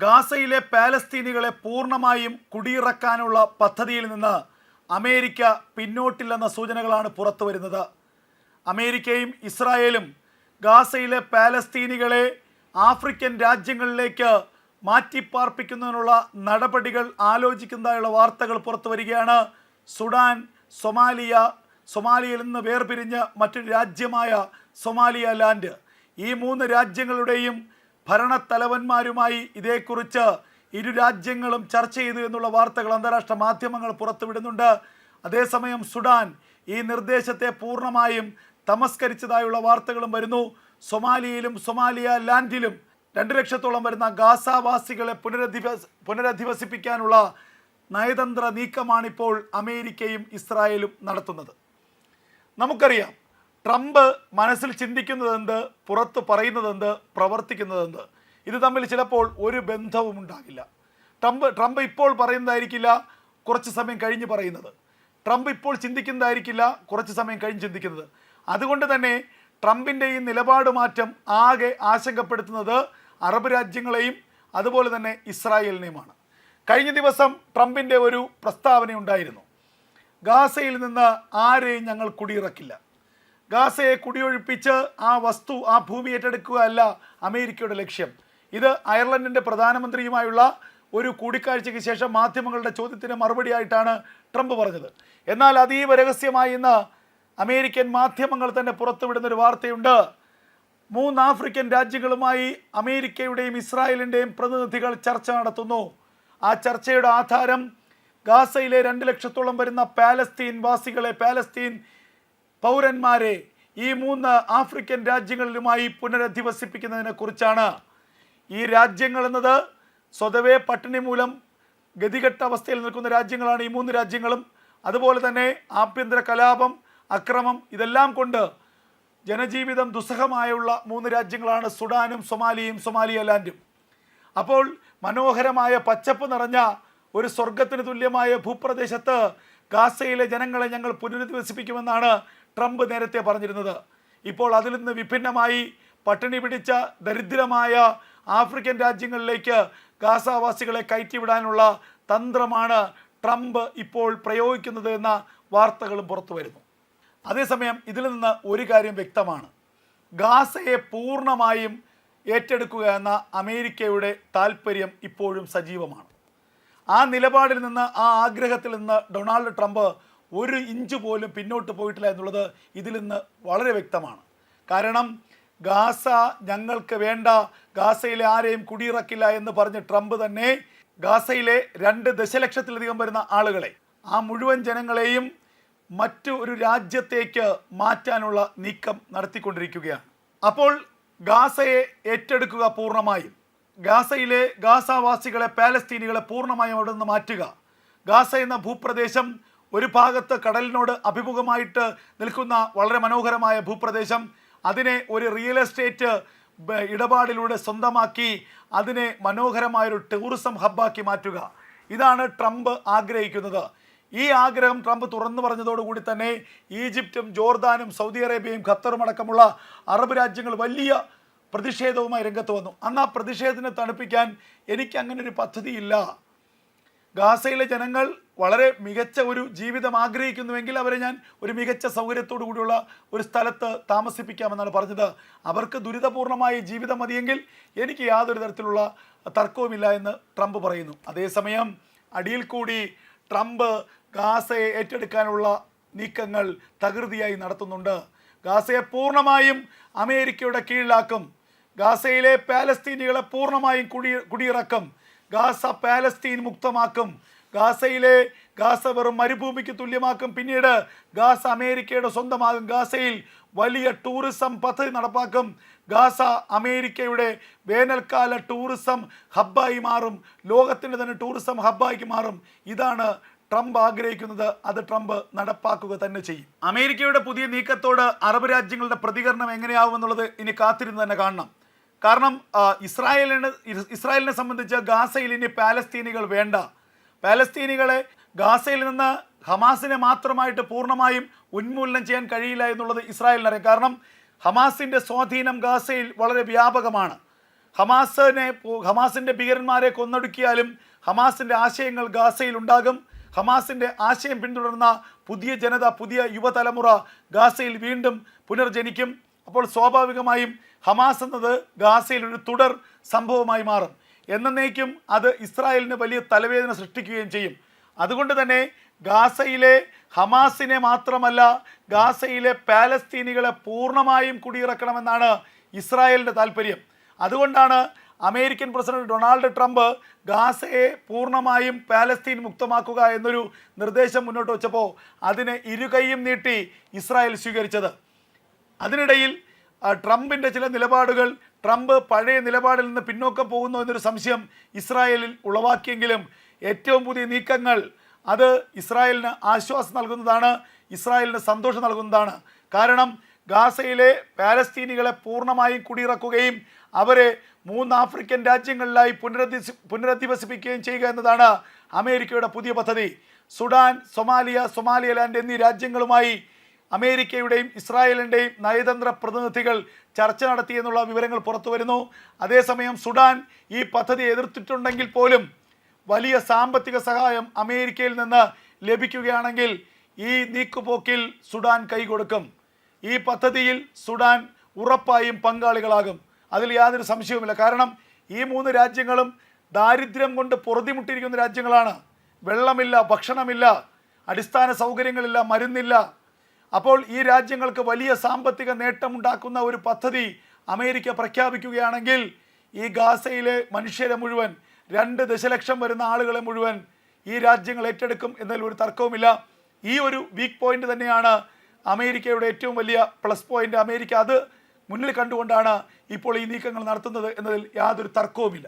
ഗാസയിലെ പാലസ്തീനികളെ പൂർണ്ണമായും കുടിയിറക്കാനുള്ള പദ്ധതിയിൽ നിന്ന് അമേരിക്ക പിന്നോട്ടില്ലെന്ന സൂചനകളാണ് പുറത്തു വരുന്നത്. അമേരിക്കയും ഇസ്രായേലും ഗാസയിലെ പാലസ്തീനികളെ ആഫ്രിക്കൻ രാജ്യങ്ങളിലേക്ക് മാറ്റിപ്പാർപ്പിക്കുന്നതിനുള്ള നടപടികൾ ആലോചിക്കുന്നതായുള്ള വാർത്തകൾ പുറത്തു വരികയാണ്. സുഡാൻ, സൊമാലിയയിൽ നിന്ന് വേർപിരിഞ്ഞ് മറ്റൊരു രാജ്യമായ സൊമാലിയ ലാൻഡ്, ഈ മൂന്ന് രാജ്യങ്ങളുടെയും ഭരണത്തലവന്മാരുമായി ഇതേക്കുറിച്ച് ഇരു രാജ്യങ്ങളും ചർച്ച ചെയ്തു എന്നുള്ള വാർത്തകൾ അന്താരാഷ്ട്ര മാധ്യമങ്ങൾ പുറത്തുവിടുന്നുണ്ട്. അതേസമയം സുഡാൻ ഈ നിർദ്ദേശത്തെ പൂർണ്ണമായും തമസ്കരിച്ചതായുള്ള വാർത്തകളും വരുന്നു. സൊമാലിയയിലും സൊമാലിയ ലാൻഡിലും 2 ലക്ഷത്തോളം വരുന്ന ഗാസാവാസികളെ പുനരധിവസിപ്പിക്കാനുള്ള നയതന്ത്ര നീക്കമാണിപ്പോൾ അമേരിക്കയും ഇസ്രായേലും നടത്തുന്നത്. നമുക്കറിയാം, ട്രംപ് മനസ്സിൽ ചിന്തിക്കുന്നതെന്ത്, പുറത്ത് പറയുന്നതെന്ത്, പ്രവർത്തിക്കുന്നതെന്ത്, ഇത് തമ്മിൽ ചിലപ്പോൾ ഒരു ബന്ധവും ഉണ്ടാകില്ല. ട്രംപ് ഇപ്പോൾ പറയുന്നതായിരിക്കില്ല കുറച്ച് സമയം കഴിഞ്ഞ് പറയുന്നത്. ട്രംപ് ഇപ്പോൾ ചിന്തിക്കുന്നതായിരിക്കില്ല കുറച്ച് സമയം കഴിഞ്ഞ് ചിന്തിക്കുന്നത്. അതുകൊണ്ട് തന്നെ ട്രംപിൻ്റെ ഈ നിലപാട് മാറ്റം ആകെ ആശങ്കപ്പെടുത്തുന്നത് അറബ് രാജ്യങ്ങളെയും അതുപോലെ തന്നെ ഇസ്രായേലിനെയുമാണ്. കഴിഞ്ഞ ദിവസം ട്രംപിൻ്റെ ഒരു പ്രസ്താവനയുണ്ടായിരുന്നു. ഗാസയിൽ നിന്ന് ആരെയും ഞങ്ങൾ കുടിയിറക്കില്ല, ഗാസയെ കുടിയൊഴിപ്പിച്ച് ആ ഭൂമി ഏറ്റെടുക്കുക അല്ല അമേരിക്കയുടെ ലക്ഷ്യം. ഇത് അയർലൻഡിൻ്റെ പ്രധാനമന്ത്രിയുമായുള്ള ഒരു കൂടിക്കാഴ്ചയ്ക്ക് ശേഷം മാധ്യമങ്ങളുടെ ചോദ്യത്തിന് മറുപടിയായിട്ടാണ് ട്രംപ് പറഞ്ഞത്. എന്നാൽ അതീവ രഹസ്യമായി ഇന്ന് അമേരിക്കൻ മാധ്യമങ്ങൾ തന്നെ പുറത്തുവിടുന്നൊരു വാർത്തയുണ്ട്. 3 ആഫ്രിക്കൻ രാജ്യങ്ങളുമായി അമേരിക്കയുടെയും ഇസ്രായേലിൻ്റെയും പ്രതിനിധികൾ ചർച്ച നടത്തുന്നു. ആ ചർച്ചയുടെ ആധാരം ഗാസയിലെ 2 ലക്ഷത്തോളം വരുന്ന പാലസ്തീൻ പൗരന്മാരെ ഈ 3 ആഫ്രിക്കൻ രാജ്യങ്ങളിലുമായി പുനരധിവസിപ്പിക്കുന്നതിനെ കുറിച്ചാണ്. ഈ രാജ്യങ്ങൾ എന്നത് സ്വതവേ പട്ടിണി മൂലം ഗതികെട്ട അവസ്ഥയിൽ നിൽക്കുന്ന രാജ്യങ്ങളാണ് ഈ 3 രാജ്യങ്ങളും. അതുപോലെ തന്നെ ആഭ്യന്തര കലാപം, അക്രമം, ഇതെല്ലാം കൊണ്ട് ജനജീവിതം ദുസ്സഹമായുള്ള 3 രാജ്യങ്ങളാണ് സുഡാനും സൊമാലിയ ലാൻഡും. അപ്പോൾ മനോഹരമായ പച്ചപ്പ് നിറഞ്ഞ ഒരു സ്വർഗത്തിന് തുല്യമായ ഭൂപ്രദേശത്ത് ഗാസയിലെ ജനങ്ങളെ ഞങ്ങൾ പുനരധിവസിപ്പിക്കുമെന്നാണ് ട്രംപ് നേരത്തെ പറഞ്ഞിരുന്നത്. ഇപ്പോൾ അതിൽ നിന്ന് വിഭിന്നമായി പട്ടിണി പിടിച്ച ദരിദ്രമായ ആഫ്രിക്കൻ രാജ്യങ്ങളിലേക്ക് ഗാസാവാസികളെ കയറ്റിവിടാനുള്ള തന്ത്രമാണ് ട്രംപ് ഇപ്പോൾ പ്രയോഗിക്കുന്നത് എന്ന വാർത്തകളും പുറത്തു വരുന്നു. അതേസമയം ഇതിൽ നിന്ന് ഒരു കാര്യം വ്യക്തമാണ്, ഗാസയെ പൂർണ്ണമായും ഏറ്റെടുക്കുക എന്ന അമേരിക്കയുടെ താല്പര്യം ഇപ്പോഴും സജീവമാണ്. ആ നിലപാടിൽ നിന്ന്, ആ ആഗ്രഹത്തിൽ നിന്ന് ഡൊണാൾഡ് ട്രംപ് 1 ഇഞ്ച് പോലും പിന്നോട്ട് പോയിട്ടില്ല എന്നുള്ളത് ഇതിൽ നിന്ന് വളരെ വ്യക്തമാണ്. കാരണം ഗാസ ഞങ്ങൾക്ക് വേണ്ട, ഗാസയിലെ ആരെയും കുടിയിറക്കില്ല എന്ന് പറഞ്ഞ് ട്രംപ് തന്നെ ഗാസയിലെ 2 ദശലക്ഷത്തിലധികം വരുന്ന ആളുകളെ, ആ മുഴുവൻ ജനങ്ങളെയും മറ്റു ഒരു രാജ്യത്തേക്ക് മാറ്റാനുള്ള നീക്കം നടത്തിക്കൊണ്ടിരിക്കുകയാണ്. അപ്പോൾ ഗാസയെ ഏറ്റെടുക്കുക പൂർണ്ണമായും, ഗാസയിലെ ഗാസാവാസികളെ, പാലസ്തീനികളെ പൂർണ്ണമായും അവിടെ നിന്ന് മാറ്റുക, ഗാസ എന്ന ഭൂപ്രദേശം ഒരു ഭാഗത്ത് കടലിനോട് അഭിമുഖമായിട്ട് നിൽക്കുന്ന വളരെ മനോഹരമായ ഭൂപ്രദേശം, അതിനെ ഒരു റിയൽ എസ്റ്റേറ്റ് ഇടപാടിലൂടെ സ്വന്തമാക്കി അതിനെ മനോഹരമായൊരു ടൂറിസം ഹബ്ബാക്കി മാറ്റുക, ഇതാണ് ട്രംപ് ആഗ്രഹിക്കുന്നത്. ഈ ആഗ്രഹം ട്രംപ് തുറന്നു പറഞ്ഞതോടുകൂടി തന്നെ ഈജിപ്തും ജോർദാനും സൗദി അറേബ്യയും ഖത്തറും അടക്കമുള്ള അറബ് രാജ്യങ്ങൾ വലിയ പ്രതിഷേധവുമായി രംഗത്ത് വന്നു. അന്ന് ആ പ്രതിഷേധത്തിനെ തണുപ്പിക്കാൻ എനിക്ക് അങ്ങനെ ഒരു പദ്ധതിയില്ല, ഗാസയിലെ ജനങ്ങൾ വളരെ മികച്ച ഒരു ജീവിതം ആഗ്രഹിക്കുന്നുവെങ്കിൽ അവരെ ഞാൻ ഒരു മികച്ച സൗകര്യത്തോടു കൂടിയുള്ള ഒരു സ്ഥലത്ത് താമസിപ്പിക്കാമെന്നാണ് പറഞ്ഞത്. അവർക്ക് ദുരിതപൂർണമായ ജീവിതം മതിയെങ്കിൽ എനിക്ക് യാതൊരു തരത്തിലുള്ള തർക്കവുമില്ല എന്ന് ട്രംപ് പറയുന്നു. അതേസമയം അടിയിൽ കൂടി ട്രംപ് ഗാസയെ ഏറ്റെടുക്കാനുള്ള നീക്കങ്ങൾ തകൃതിയായി നടത്തുന്നുണ്ട്. ഗാസയെ പൂർണ്ണമായും അമേരിക്കയുടെ കീഴിലാക്കും, ഗാസയിലെ പാലസ്തീനികളെ പൂർണ്ണമായും കുടിയിറക്കും, ഗാസ പാലസ്തീൻ മുക്തമാക്കും, ഗാസ വെറും മരുഭൂമിക്ക് തുല്യമാക്കും, പിന്നീട് ഗാസ അമേരിക്കയുടെ സ്വന്തമാകും, ഗാസയിൽ വലിയ ടൂറിസം പദ്ധതി നടപ്പാക്കും, ഗാസ അമേരിക്കയുടെ വേനൽക്കാല ടൂറിസം ഹബ്ബായി മാറും, ലോകത്തിൻ്റെ തന്നെ ടൂറിസം ഹബ്ബായി മാറും. ഇതാണ് ട്രംപ് ആഗ്രഹിക്കുന്നത്. അത് ട്രംപ് നടപ്പാക്കുക തന്നെ ചെയ്യും. അമേരിക്കയുടെ പുതിയ നീക്കത്തോട് അറബ് രാജ്യങ്ങളുടെ പ്രതികരണം എങ്ങനെയാവുമെന്നുള്ളത് ഇനി കാത്തിരുന്ന് തന്നെ കാണണം. കാരണം ഇസ്രായേലിനെ സംബന്ധിച്ച് ഗാസയിൽ ഇനി പാലസ്തീനികൾ വേണ്ട, പാലസ്തീനികളെ ഗാസയിൽ നിന്ന് ഹമാസിനെ മാത്രമായിട്ട് പൂർണ്ണമായും ഉന്മൂലനം ചെയ്യാൻ കഴിയില്ല എന്നുള്ളത് ഇസ്രായേലിനറിയാം. കാരണം ഹമാസിൻ്റെ സ്വാധീനം ഗാസയിൽ വളരെ വ്യാപകമാണ്. ഹമാസിൻ്റെ ഭീകരന്മാരെ കൊന്നൊടുക്കിയാലും ഹമാസിൻ്റെ ആശയങ്ങൾ ഗാസയിൽ ഉണ്ടാകും. ഹമാസിൻ്റെ ആശയം പിന്തുടർന്ന പുതിയ ജനത, പുതിയ യുവതലമുറ ഗാസയിൽ വീണ്ടും പുനർജനിക്കും. അപ്പോൾ സ്വാഭാവികമായും ഹമാസ് എന്നത് ഗാസയിൽ ഒരു തുടർ സംഭവമായി മാറും. എന്നേക്കും അത് ഇസ്രായേലിന് വലിയ തലവേദന സൃഷ്ടിക്കുകയും ചെയ്യും. അതുകൊണ്ട് തന്നെ ഗാസയിലെ ഹമാസിനെ മാത്രമല്ല, ഗാസയിലെ പാലസ്തീനികളെ പൂർണ്ണമായും കുടിയിറക്കണമെന്നാണ് ഇസ്രായേലിൻ്റെ താല്പര്യം. അതുകൊണ്ടാണ് അമേരിക്കൻ പ്രസിഡന്റ് ഡൊണാൾഡ് ട്രംപ് ഗാസയെ പൂർണ്ണമായും പാലസ്തീൻ മുക്തമാക്കുക എന്നൊരു നിർദ്ദേശം മുന്നോട്ട് വച്ചപ്പോൾ അതിനെ ഇരുകൈയും നീട്ടി ഇസ്രായേൽ സ്വീകരിച്ചത്. അതിനിടയിൽ ട്രംപിൻ്റെ ചില നിലപാടുകൾ, ട്രംപ് പഴയ നിലപാടിൽ നിന്ന് പിന്നോക്കം പോകുന്നു എന്നൊരു സംശയം ഇസ്രായേലിൽ ഉളവാക്കിയെങ്കിലും ഏറ്റവും പുതിയ നീക്കങ്ങൾ അത് ഇസ്രായേലിന് ആശ്വാസം നൽകുന്നതാണ്, ഇസ്രായേലിന് സന്തോഷം നൽകുന്നതാണ്. കാരണം ഗാസയിലെ പാലസ്തീനികളെ പൂർണ്ണമായും കുടിയിറക്കുകയും അവരെ 3 ആഫ്രിക്കൻ രാജ്യങ്ങളിലായി പുനരധിവസിപ്പിക്കുകയും ചെയ്യുക എന്നതാണ് അമേരിക്കയുടെ പുതിയ പദ്ധതി. സുഡാൻ, സൊമാലിയലാൻഡ് എന്നീ രാജ്യങ്ങളുമായി അമേരിക്കയുടെയും ഇസ്രായേലിൻ്റെയും നയതന്ത്ര പ്രതിനിധികൾ ചർച്ച നടത്തിയെന്നുള്ള വിവരങ്ങൾ പുറത്തു വരുന്നു. അതേസമയം സുഡാൻ ഈ പദ്ധതി എതിർത്തിട്ടുണ്ടെങ്കിൽ പോലും വലിയ സാമ്പത്തിക സഹായം അമേരിക്കയിൽ നിന്ന് ലഭിക്കുകയാണെങ്കിൽ ഈ നീക്കുപോക്കിൽ സുഡാൻ കൈകൊടുക്കും. ഈ പദ്ധതിയിൽ സുഡാൻ ഉറപ്പായും പങ്കാളികളാകും, അതിൽ യാതൊരു സംശയവുമില്ല. കാരണം ഈ 3 രാജ്യങ്ങളും ദാരിദ്ര്യം കൊണ്ട് പൊറുതിമുട്ടിയിരിക്കുന്ന രാജ്യങ്ങളാണ്. വെള്ളമില്ല, ഭക്ഷണമില്ല, അടിസ്ഥാന സൗകര്യങ്ങളില്ല, മരുന്നില്ല. അപ്പോൾ ഈ രാജ്യങ്ങൾക്ക് വലിയ സാമ്പത്തിക നേട്ടമുണ്ടാക്കുന്ന ഒരു പദ്ധതി അമേരിക്ക പ്രഖ്യാപിക്കുകയാണെങ്കിൽ ഈ ഗാസയിലെ മനുഷ്യരെ മുഴുവൻ, 2 ദശലക്ഷം വരുന്ന ആളുകളെ മുഴുവൻ ഈ രാജ്യങ്ങൾ ഏറ്റെടുക്കും എന്നതിൽ ഒരു തർക്കവുമില്ല. ഈ ഒരു വീക്ക് പോയിന്റ് തന്നെയാണ് അമേരിക്കയുടെ ഏറ്റവും വലിയ പ്ലസ് പോയിന്റ്. അമേരിക്ക അത് മുന്നിൽ കണ്ടുകൊണ്ടാണ് ഇപ്പോൾ ഈ നീക്കങ്ങൾ നടത്തുന്നത് എന്നതിൽ യാതൊരു തർക്കവുമില്ല.